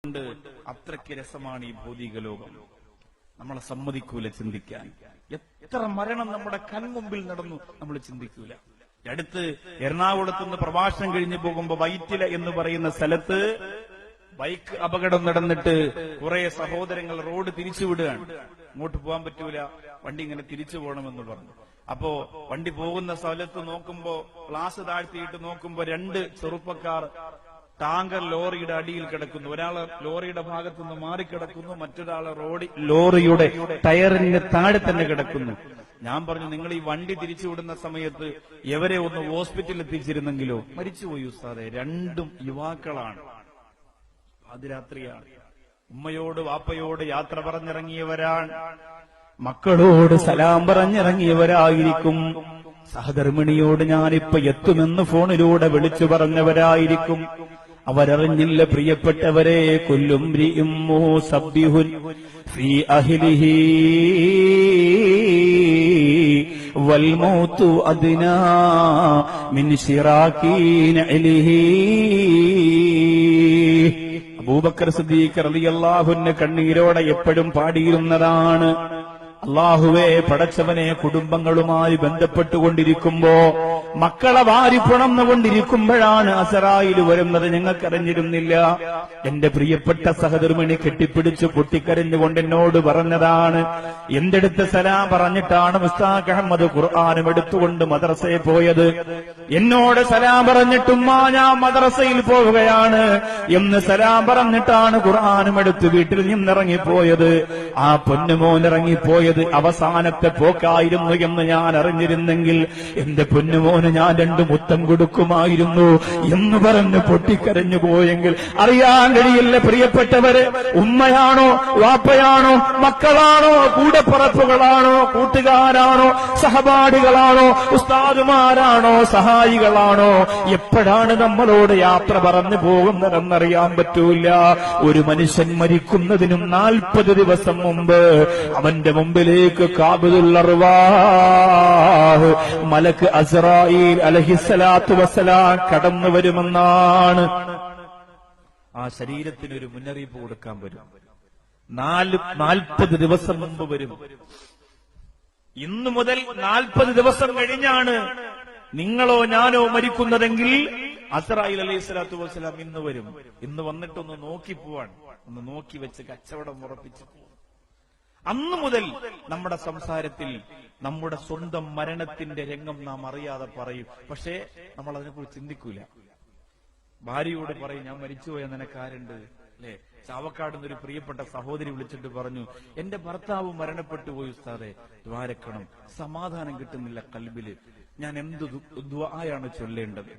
കൊണ്ട് അത്രയ്ക്ക് രസമാണ് ഈ ഭൗതിക ലോകം. നമ്മളെ സമ്മതിക്കൂല ചിന്തിക്കാൻ. എത്ര മരണം നമ്മുടെ കൺമുമ്പിൽ നടന്നു നമ്മൾ ചിന്തിക്കൂല. അടുത്ത് എറണാകുളത്തുനിന്ന് പ്രഭാഷണം കഴിഞ്ഞു പോകുമ്പോ വൈറ്റില എന്ന് പറയുന്ന സ്ഥലത്ത് ബൈക്ക് അപകടം നടന്നിട്ട് കുറെ സഹോദരങ്ങൾ റോഡ് തിരിച്ചുവിടുകയാണ്. ഇങ്ങോട്ട് പോകാൻ പറ്റൂല, വണ്ടി ഇങ്ങനെ തിരിച്ചു പോകണമെന്ന് പറഞ്ഞു. അപ്പോ വണ്ടി പോകുന്ന സ്ഥലത്ത് നോക്കുമ്പോ ഗ്ലാസ് താഴ്ത്തിയിട്ട് നോക്കുമ്പോ രണ്ട് ചെറുപ്പക്കാർ ടാങ്കർ ലോറിയുടെ അടിയിൽ കിടക്കുന്നു. ഒരാള് ലോറിയുടെ ഭാഗത്തുനിന്ന് മാറിക്കിടക്കുന്നു, മറ്റൊരാള് ലോറിയുടെ ടയറിന് താഴെ തന്നെ കിടക്കുന്നു. ഞാൻ പറഞ്ഞു, നിങ്ങൾ ഈ വണ്ടി തിരിച്ചുവിടുന്ന സമയത്ത് എവരെ ഒന്ന് ഹോസ്പിറ്റലിൽ എത്തിച്ചിരുന്നെങ്കിലോ? മരിച്ചുപോയി ഉസ്താദെ. രണ്ടും യുവാക്കളാണ്, പാതിരാത്രിയാണ്. ഉമ്മയോട് വാപ്പയോട് യാത്ര പറഞ്ഞിറങ്ങിയവരാണ്, മക്കളോട് സലാം പറഞ്ഞിറങ്ങിയവരായിരിക്കും. സഹധർമ്മിണിയോട് ഞാനിപ്പോ എത്തുമെന്ന് ഫോണിലൂടെ വിളിച്ചു പറഞ്ഞവരായിരിക്കും. അവരറിഞ്ഞില്ല പ്രിയപ്പെട്ടവരെ, കുല്ലും സബ്ബിഹുൻ ഫീ അഹ്ലിഹി വൽ മൗതു അദ്നാ മിൻ ശിറാകീന ഇലിഹി. അബൂബക്കർ സിദ്ദീഖ് റളിയല്ലാഹു അൻഹു കണ്ണീരോടെ എപ്പോഴും പാടിയിരുന്നതാണ്, അല്ലാഹുവേ പടച്ചവനെ, കുടുംബങ്ങളുമായി ബന്ധപ്പെട്ടുകൊണ്ടിരിക്കുമ്പോ മക്കളെ വാരി പുണർന്നുകൊണ്ടിരിക്കുമ്പോഴാണ് അസറായിൽ വരുന്നത്. ഞങ്ങൾക്കറിഞ്ഞിരുന്നില്ല. എന്റെ പ്രിയപ്പെട്ട സഹധർമ്മിണി കെട്ടിപ്പിടിച്ച് പൊട്ടിക്കരഞ്ഞുകൊണ്ട് എന്നോട് പറഞ്ഞതാണ്, എന്റെ അടുത്ത് സലാം പറഞ്ഞിട്ടാണ് മുസ്താഖ് അഹമ്മദ് ഖുർആനും എടുത്തുകൊണ്ട് മദ്രസയിൽ പോയത്. എന്നോട് സലാം പറഞ്ഞിട്ടും ഞാൻ മദ്രസയിൽ പോവുകയാണ് എന്ന് സലാം പറഞ്ഞിട്ടാണ് ഖുർആനും എടുത്ത് വീട്ടിൽ നിന്നിറങ്ങിപ്പോയത്. ആ പൊന്നുമോൻ ഇറങ്ങിപ്പോയത് അവസാനത്തെ പോക്കായിരുന്നു എന്ന് ഞാൻ അറിഞ്ഞിരുന്നെങ്കിൽ എന്റെ പൊന്നുമോന് ഞാൻ 2 മുത്തം കൊടുക്കുമായിരുന്നു എന്ന് പറഞ്ഞ് പൊട്ടിക്കരഞ്ഞു പോയെങ്കിൽ അറിയാൻ കഴിയില്ല പ്രിയപ്പെട്ടവരെ. ഉമ്മയാണോ, വാപ്പയാണോ, മക്കളാണോ, കൂടപ്പറപ്പുകളാണോ, കൂട്ടുകാരാണോ, സഹപാഠികളാണോ, ഉസ്താദുമാരാണോ, സഹായികളാണോ, എപ്പോഴാണ് നമ്മളോട് യാത്ര പറഞ്ഞു പോകുന്നതെന്നറിയാൻ പറ്റൂല. ഒരു മനുഷ്യൻ മരിക്കുന്നതിനും 40 ദിവസം മുമ്പ് അവന്റെ മുമ്പിലേക്ക് ഖാബിദുൽ അർവാഹ് മലക്ക് അസ്റായീൽ അലൈഹിസ്സലാത്തു വസ്സലാം കടന്നു വരുമെന്നാണ്. ആ ശരീരത്തിനൊരു മുന്നറിയിപ്പ് കൊടുക്കാൻ വരും. 40 ദിവസം മുമ്പ് വരും. ഇന്നു മുതൽ 40 ദിവസം കഴിഞ്ഞാണ് നിങ്ങളോ ഞാനോ മരിക്കുന്നതെങ്കിൽ അസ്റായീൽ അലൈഹിസ്സലാത്തു വസ്സലാം ഇന്ന് വരും. ഇന്ന് വന്നിട്ടൊന്ന് നോക്കി പോവാൻ, ഒന്ന് നോക്കി വെച്ച് കച്ചവടം ഉറപ്പിച്ചു. അന്നു മുതൽ നമ്മുടെ സംസാരത്തിൽ നമ്മുടെ സ്വന്തം മരണത്തിന്റെ രംഗം നാം അറിയാതെ പറയും. പക്ഷേ നമ്മൾ അതിനെക്കുറിച്ച് ചിന്തിക്കൂല. ഭാര്യയോട് പറയും, ഞാൻ മരിച്ചുപോയ നിനക്കാരുണ്ട് അല്ലെ? ചാവക്കാട് ഒരു പ്രിയപ്പെട്ട സഹോദരി വിളിച്ചിട്ട് പറഞ്ഞു, എന്റെ ഭർത്താവ് മരണപ്പെട്ടു പോയി ഉസ്താദെ, ദ്വാരക്കണം, സമാധാനം കിട്ടുന്നില്ല കൽബില്, ഞാൻ എന്ത് ദുആയാണ് ചൊല്ലേണ്ടത്?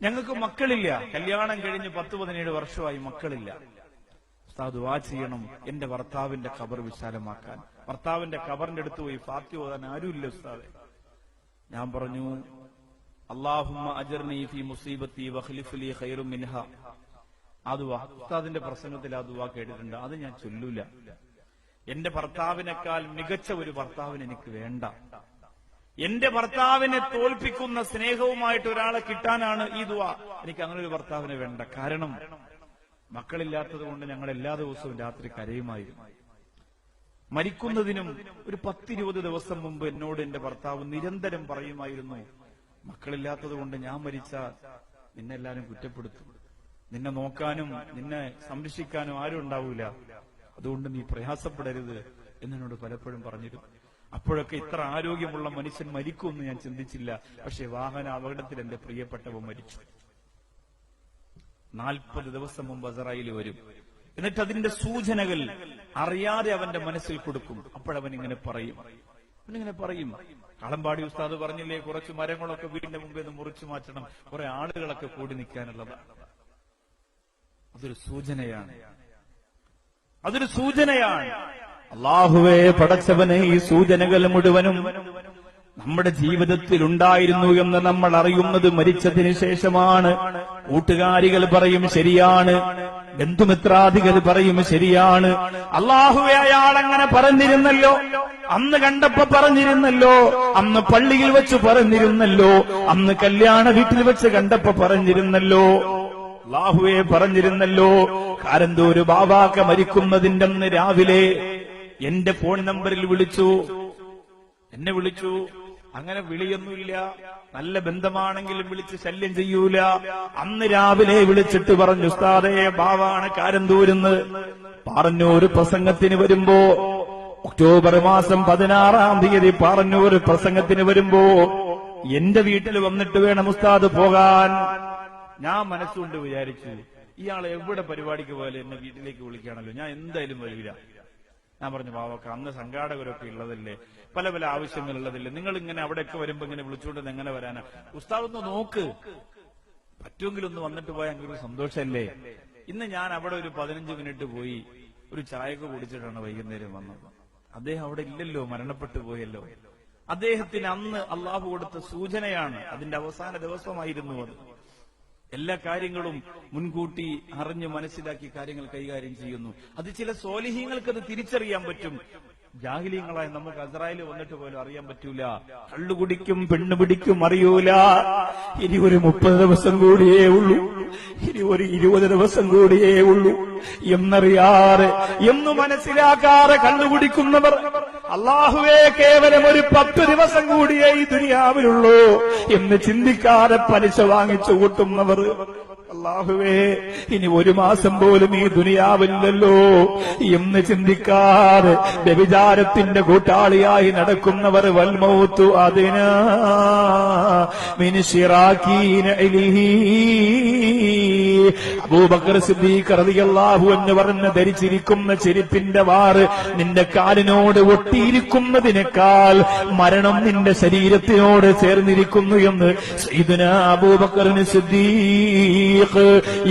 ഞങ്ങൾക്ക് മക്കളില്ല, കല്യാണം കഴിഞ്ഞ് 10-17 വർഷമായി, മക്കളില്ല. ഉസ്താദ് ദുആ ചെയ്യണം എന്റെ ഭർത്താവിന്റെ ഖബർ വിശാലമാക്കാൻ. ഭർത്താവിന്റെ ഖബറിന്റെ അടുത്ത് പോയി ഫാത്തിഹ ഓതാൻ ആരുമില്ല ഉസ്താദെ. ഞാൻ പറഞ്ഞു, അല്ലാഹുമ്മ അജ്ർനി ഫീ മുസീബത്തി വഖ്ലിഫ് ലീ ഖൈറും മിൻഹാ. ആ ദുആ ഉസ്താദിന്റെ പ്രസംഗത്തിൽ ആ ദുആ കേട്ടിട്ടുണ്ട്. അത് ഞാൻ ചൊല്ലൂല. എന്റെ ഭർത്താവിനേക്കാൾ മികച്ച ഒരു ഭർത്താവിന് എനിക്ക് വേണ്ട. എന്റെ ഭർത്താവിനെ തോൽപ്പിക്കുന്ന സ്നേഹവുമായിട്ട് ഒരാളെ കിട്ടാനാണ് ഈ ദുആ. എനിക്ക് അങ്ങനെ ഒരു ഭർത്താവിനെ വേണ്ട. കാരണം മക്കളില്ലാത്തത് കൊണ്ട് ഞങ്ങൾ എല്ലാ ദിവസവും രാത്രി കരയുമായിരുന്നു. മരിക്കുന്നതിനും ഒരു 10-20 ദിവസം മുമ്പ് എന്നോട് എന്റെ ഭർത്താവ് നിരന്തരം പറയുമായിരുന്നു, മക്കളില്ലാത്തത് കൊണ്ട് ഞാൻ മരിച്ചാൽ നിന്നെ എല്ലാരും കുറ്റപ്പെടുത്തും, നിന്നെ നോക്കാനും നിന്നെ സംരക്ഷിക്കാനും ആരും ഉണ്ടാവൂല, അതുകൊണ്ട് നീ പ്രയാസപ്പെടരുത് എന്നോട് പലപ്പോഴും പറഞ്ഞിരുന്നു. അപ്പോഴൊക്കെ ഇത്ര ആരോഗ്യമുള്ള മനുഷ്യൻ മരിക്കുമെന്ന് ഞാൻ ചിന്തിച്ചില്ല. പക്ഷെ വാഹന അപകടത്തിൽ എന്റെ പ്രിയപ്പെട്ടവൻ മരിച്ചു. 40 ദിവസം മുമ്പ് അസ്റായീൽ വരും. എന്നിട്ട് അതിന്റെ സൂചനകൾ അറിയാതെ അവന്റെ മനസ്സിൽ കൊടുക്കും. അപ്പോഴവൻ ഇങ്ങനെ പറയും, കളമ്പാടി ഉസ്താദ് പറഞ്ഞില്ലേ, കുറച്ച് മരങ്ങളൊക്കെ വീടിന്റെ മുമ്പേ നിന്ന് മുറിച്ചു മാറ്റണം, കുറെ ആളുകളൊക്കെ കൂടി നിൽക്കാനുള്ളതാണ്. അതൊരു സൂചനയാണ്. അല്ലാഹുവേ പടച്ചവനെ, ഈ സൂചനകൾ മുഴുവനും നമ്മുടെ ജീവിതത്തിൽ ഉണ്ടായിരുന്നു എന്ന് നമ്മൾ അറിയുന്നത് മരിച്ചതിന് ശേഷമാണ്. കൂട്ടുകാരികൾ പറയും ശരിയാണ്, ബന്ധുമിത്രാദികൾ പറയും ശരിയാണ്. അല്ലാഹുവേ, അയാൾ അങ്ങനെ പറഞ്ഞിരുന്നല്ലോ, അന്ന് കണ്ടപ്പോ പറഞ്ഞിരുന്നല്ലോ, അന്ന് പള്ളിയിൽ വെച്ച് പറഞ്ഞിരുന്നല്ലോ, അന്ന് കല്യാണ വീട്ടിൽ വെച്ച് കണ്ടപ്പോ പറഞ്ഞിരുന്നല്ലോ. അല്ലാഹുവേ പറഞ്ഞിരുന്നല്ലോ, കാരന്തൂര് ബാവാക്ക മരിക്കുന്നതിന്റെ അന്ന് രാവിലെ എന്റെ ഫോൺ നമ്പറിൽ എന്നെ വിളിച്ചു. അങ്ങനെ വിളിയൊന്നുമില്ല, നല്ല ബന്ധമാണെങ്കിലും വിളിച്ച് ശല്യം ചെയ്യൂല. അന്ന് രാവിലെ വിളിച്ചിട്ട് പറഞ്ഞു, ഉസ്താദേ ബാവാണ് കാരന്തൂരെന്ന് പാറന്നൂർ പ്രസംഗത്തിന് വരുമ്പോ, ഒക്ടോബർ മാസം 16-ാം തീയതി പാറന്നൂർ പ്രസംഗത്തിന് വരുമ്പോ എന്റെ വീട്ടിൽ വന്നിട്ട് വേണം ഉസ്താദ് പോകാൻ. ഞാൻ മനസ്സുകൊണ്ട് വിചാരിച്ചു, ഇയാൾ എവിടെ പരിപാടിക്ക് പോയാലും എന്നെ വീട്ടിലേക്ക് വിളിക്കുകയാണല്ലോ, ഞാൻ എന്തായാലും വരില്ല. ഞാൻ പറഞ്ഞു, ബാവക്ക അന്ന് സംഘാടകരൊക്കെ ഉള്ളതല്ലേ, പല പല ആവശ്യങ്ങളുള്ളതല്ലേ, നിങ്ങൾ ഇങ്ങനെ അവിടെയൊക്കെ വരുമ്പോ ഇങ്ങനെ വിളിച്ചുകൊണ്ട് എങ്ങനെ വരാനാ? ഉസ്താദ് ഒന്ന് നോക്ക്, പറ്റുമെങ്കിലും ഒന്ന് വന്നിട്ട് പോയാൽ എനിക്കൊരു സന്തോഷമല്ലേ. ഇന്ന് ഞാൻ അവിടെ ഒരു 15 മിനിറ്റ് പോയി ഒരു ചായയൊക്കെ കുടിച്ചിട്ടാണ് വൈകുന്നേരം വന്നത്. അദ്ദേഹം അവിടെ ഇല്ലല്ലോ, മരണപ്പെട്ടു പോയല്ലോ. അദ്ദേഹത്തിന് അന്ന് അള്ളാഹു കൊടുത്ത സൂചനയാണ്, അതിന്റെ അവസാന ദിവസമായിരുന്നു അത്. എല്ലാ കാര്യങ്ങളും മുൻകൂട്ടി അറിഞ്ഞ് മനസ്സിലാക്കി കാര്യങ്ങൾ കൈകാര്യം ചെയ്യുന്നു. അത് ചില സ്വാലിഹീങ്ങൾക്ക് അത് തിരിച്ചറിയാൻ പറ്റും. ജാഹിലീങ്ങളായി നമുക്ക് അസ്രായേൽ വന്നിട്ട് പോലും അറിയാൻ പറ്റൂല. കള്ളുകുടിക്കും പെണ്ണുപിടിക്കും അറിയൂല. ഇനി ഒരു 30 ദിവസം കൂടിയേ ഉള്ളൂ, ഇനി ഒരു 20 ദിവസം കൂടിയേ ഉള്ളൂ എന്നറിയാറ്, എന്ന് മനസ്സിലാക്കാറ് കള്ളുകുടിക്കുന്നവർ, അല്ലാഹുവേ കേവലം ഒരു 10 ദിവസം കൂടിയേ ഈ ദുനിയാവിലുള്ളൂ എന്ന് ചിന്തിക്കാതെ പലിശ വാങ്ങിച്ചു കൂട്ടുന്നവർ, അല്ലാഹുവേ ഇനി 1 മാസം പോലും ഈ ദുനിയാവില്ലല്ലോ എന്ന് ചിന്തിക്കാതെ വ്യഭിചാരത്തിന്റെ കൂട്ടാളിയായി നടക്കുന്നവർ, വൽമൗതു അദ്നാ മിൻ ശിറാകീന ഇലൈഹി. അബൂബക്കർ സിദ്ദീഖ് റളിയല്ലാഹു അൻഹു പറഞ്ഞ്, ധരിച്ചിരിക്കുന്ന ചെരുപ്പിന്റെ വാറ് നിന്റെ കാലിനോട് ഒട്ടിയിരിക്കുന്നതിനേക്കാൾ മരണം നിന്റെ ശരീരത്തിനോട് ചേർന്നിരിക്കുന്നു എന്ന് സയ്യിദുനാ അബൂബക്കർ സിദ്ദീഖ്.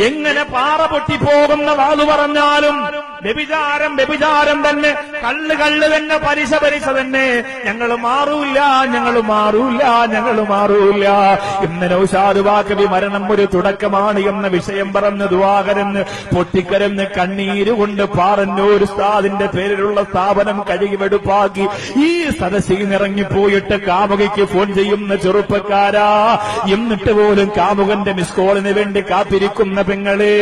എങ്ങനെ പാറ പൊട്ടിപ്പോകുന്ന വാള് പറഞ്ഞാലും വ്യഭിചാരം തന്നെ, കള്ള് തന്നെ, പലിശ തന്നെ, ഞങ്ങൾ മാറൂല എന്ന് നൗഷാദ് വാക്കബി മരണം ഒരു തുടക്കമാണ് എന്ന വിഷയം പറഞ്ഞ് ദുആകരന്ന് പൊട്ടിക്കരന്ന് കണ്ണീരുകൊണ്ട് പാറന്നൂർ ഉസ്താദിന്റെ പേരിലുള്ള സ്ഥാപനം കഴുകിവെടുപ്പാക്കി ഈ സദസ്സിൽ ഇറങ്ങിപ്പോയിട്ട് കാമുകിക്ക് ഫോൺ ചെയ്യുന്ന ചെറുപ്പക്കാരാ, എന്നിട്ട് പോലും കാമുകന്റെ മിസ് കോളിന് വേണ്ടി കാത്തിരിക്കുന്ന പെങ്ങളെ,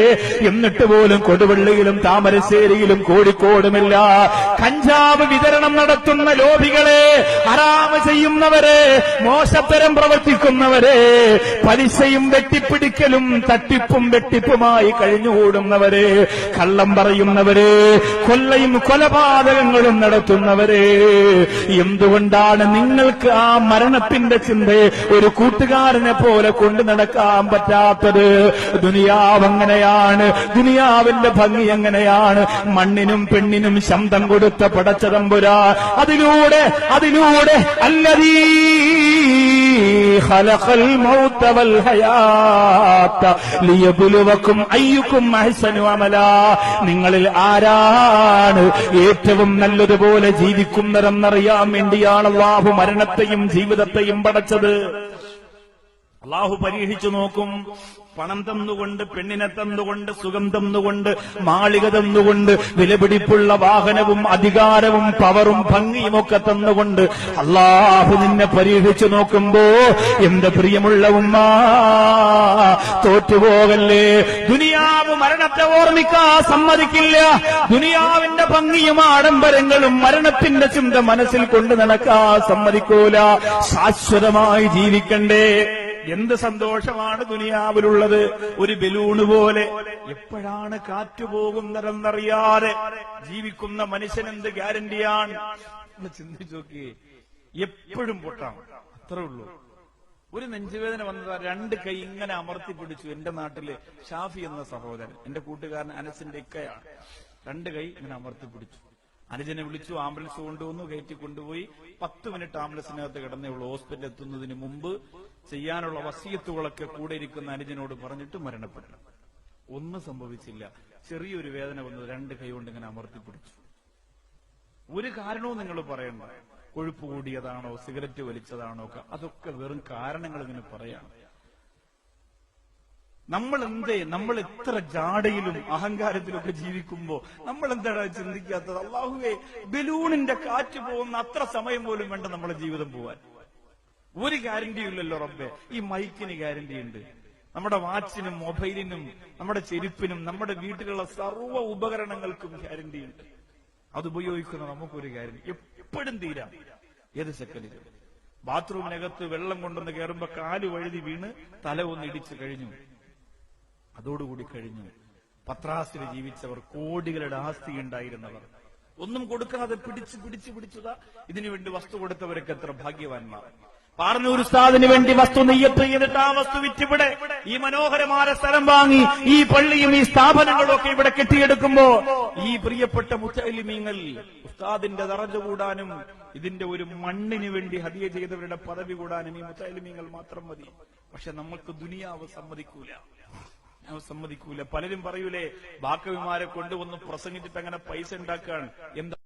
എന്നിട്ട് പോലും കൊടുവള്ളിയിലും താമരശ്ശേരിയിലും കോഴിക്കോടുമില്ല കഞ്ചാവ് വിതരണം നടത്തുന്ന ലോബികളെ, ഹറാമ് ചെയ്യുന്നവരെ, മോശത്തരം പ്രവർത്തിക്കുന്നവരെ, പലിശയും വെട്ടിപ്പിടിക്കലും തട്ടിപ്പും വെട്ടിപ്പുമായി കഴിഞ്ഞുകൂടുന്നവരെ, കള്ളം പറയുന്നവരെ, കൊല്ലയും കൊലപാതകങ്ങളും നടത്തുന്നവരെ, എന്തുകൊണ്ടാണ് നിങ്ങൾക്ക് ആ മരണത്തിന്റെ ചിന്തയെ ഒരു കൂട്ടുകാരനെ പോലെ കൊണ്ടു നടക്കാൻ പറ്റാത്തത്? ദുനിയാവ് അങ്ങനെയാണ്, ദുനിയാവിന്റെ ഭംഗി എങ്ങനെയാണ്. മണ്ണിനും പെണ്ണിനും ശബ്ദം കൊടുത്ത പടച്ചതമ്പുരാ, അതിലൂടെ അല്ലദീ ഖലഖൽ മൗത വൽ ഹയാത ലിയബ്ലുവകും അയ്യുകും അഹ്സനു അമലാ, നിങ്ങളിൽ ആരാണ് ഏറ്റവും നല്ലതുപോലെ ജീവിക്കുന്നതെന്നറിയാൻ വേണ്ടിയാണ് അല്ലാഹു മരണത്തെയും ജീവിതത്തെയും പടച്ചത്. അല്ലാഹു പരീക്ഷിച്ചു നോക്കും. പണം തന്നുകൊണ്ട്, പെണ്ണിനെ തന്നുകൊണ്ട്, സുഖം തന്നുകൊണ്ട്, മാളിക തന്നുകൊണ്ട്, വിലപിടിപ്പുള്ള വാഹനവും അധികാരവും പവറും ഭംഗിയും ഒക്കെ തന്നുകൊണ്ട് അല്ലാഹു നിന്നെ പരീക്ഷിച്ചു നോക്കുമ്പോ എന്റെ പ്രിയമുള്ള ഉമ്മ തോറ്റുപോകല്ലേ. ദുനിയാവ് മരണത്തെ ഓർമ്മിക്കാൻ സമ്മതിക്കില്ല. ദുനിയാവിന്റെ ഭംഗിയും ആഡംബരങ്ങളും മരണത്തിന്റെ ചിന്ത മനസ്സിൽ കൊണ്ട് നടക്കാൻ സമ്മതിക്കൂല. ശാശ്വതമായി ജീവിക്കണ്ടേ. എന്ത് സന്തോഷമാണ് ദുനിയാവിലുള്ളത്. ഒരു ബലൂണ് പോലെ എപ്പോഴാണ് കാറ്റുപോകുന്നതെന്നറിയാതെ ജീവിക്കുന്ന മനുഷ്യനെന്ത് ഗ്യാരണ്ടിയാണ്? ചിന്തിച്ചു നോക്കിയേ, എപ്പോഴും പൊട്ടാം, അത്രേ ഉള്ളൂ. ഒരു നെഞ്ചുവേദന വന്നതാ, 2 കൈ ഇങ്ങനെ അമർത്തി പിടിച്ചു. എന്റെ നാട്ടില് ഷാഫി എന്ന സഹോദരൻ, എന്റെ കൂട്ടുകാരൻ അനസിന്റെ ഇക്കയാണ്. 2 കൈ ഇങ്ങനെ അമർത്തി പിടിച്ചു. അനുജനെ വിളിച്ചു, ആംബുലൻസ് കൊണ്ടുവന്നു, കയറ്റി കൊണ്ടുപോയി. 10 മിനിറ്റ് ആംബുലൻസിനകത്ത് കിടന്നേ ഉള്ളൂ. ഹോസ്പിറ്റലിൽ എത്തുന്നതിന് മുമ്പ് ചെയ്യാനുള്ള വസിയത്തുകളൊക്കെ കൂടെ ഇരിക്കുന്ന അനുജനോട് പറഞ്ഞിട്ട് മരണപ്പെട്ടു. ഒന്നും സംഭവിച്ചില്ല. ചെറിയൊരു വേദന വന്നത്, 2 കൈ കൊണ്ട് ഇങ്ങനെ അമർത്തി പിടിച്ചു. ഒരു കാരണവും നിങ്ങൾ പറയണ്ട. കൊഴുപ്പ് കൂടിയതാണോ, സിഗരറ്റ് വലിച്ചതാണോ, അതൊക്കെ വെറും കാരണങ്ങൾ ഇങ്ങനെ പറയാണ്. നമ്മൾ എത്ര ജാടയിലും അഹങ്കാരത്തിലൊക്കെ ജീവിക്കുമ്പോ നമ്മൾ എന്താണ് ചിന്തിക്കാത്തത്? അല്ലാഹുവേ, ബലൂണിന്റെ കാറ്റ് പോകുന്ന അത്ര സമയം പോലും വേണ്ട നമ്മുടെ ജീവിതം പോവാൻ. ഒരു ഗ്യാരണ്ടിയും ഇല്ലല്ലോ റബ്ബേ. ഈ മൈക്കിന് ഗ്യാരണ്ടി ഉണ്ട്, നമ്മുടെ വാച്ചിനും മൊബൈലിനും നമ്മുടെ ചെരുപ്പിനും നമ്മുടെ വീട്ടിലുള്ള സർവ്വ ഉപകരണങ്ങൾക്കും ഗ്യാരണ്ടിയുണ്ട്. അത് ഉപയോഗിക്കുന്ന നമുക്കൊരു ഗ്യാരണ്ടി എപ്പോഴും തീരാം, ഏത് സെക്കൻഡിലും. ബാത്റൂമിനകത്ത് വെള്ളം കൊണ്ടുവന്ന് കയറുമ്പോ കാല് വഴുതി വീണ് തല ഒന്ന് ഇടിച്ചു കഴിഞ്ഞു, അതോടുകൂടി കഴിഞ്ഞു. പത്രാസിൽ ജീവിച്ചവർ, കോടികളുടെ ആസ്തി ഉണ്ടായിരുന്നവർ, ഒന്നും കൊടുക്കാതെ പിടിച്ചതാ ഇതിനുവേണ്ടി വസ്തു കൊടുത്തവരൊക്കെ എത്ര ഭാഗ്യവാന്മാർ. പാർന്നൂർ ഉസ്താദിന് വേണ്ടി വസ്തു നെയ്യത്ത് ചെയ്തിട്ട് ആ വസ്തു വിറ്റിവിടെ ഈ മനോഹരമായ സ്ഥലം വാങ്ങി ഈ പള്ളിയും ഈ സ്ഥാപനങ്ങളും ഒക്കെ ഇവിടെ കെട്ടിയെടുക്കുമ്പോ ഈ പ്രിയപ്പെട്ട മുത്തഅല്ലിമീങ്ങൾ ഉസ്താദിന്റെ ദറജ കൂടാനും ഇതിന്റെ ഒരു മണ്ണിന് വേണ്ടി ഹദിയ ചെയ്തവരുടെ പദവി കൂടാനും ഈ മുത്തഅല്ലിമീങ്ങൾ മാത്രം മതി. പക്ഷെ നമുക്ക് ദുനിയാവ് സമ്മതിക്കൂല. പലരും പറയൂലേ, ബാക്കവിമാരെ കൊണ്ടുവന്ന് പ്രസംഗിച്ചിട്ട് അങ്ങനെ പൈസ ഉണ്ടാക്കാൻ എന്താ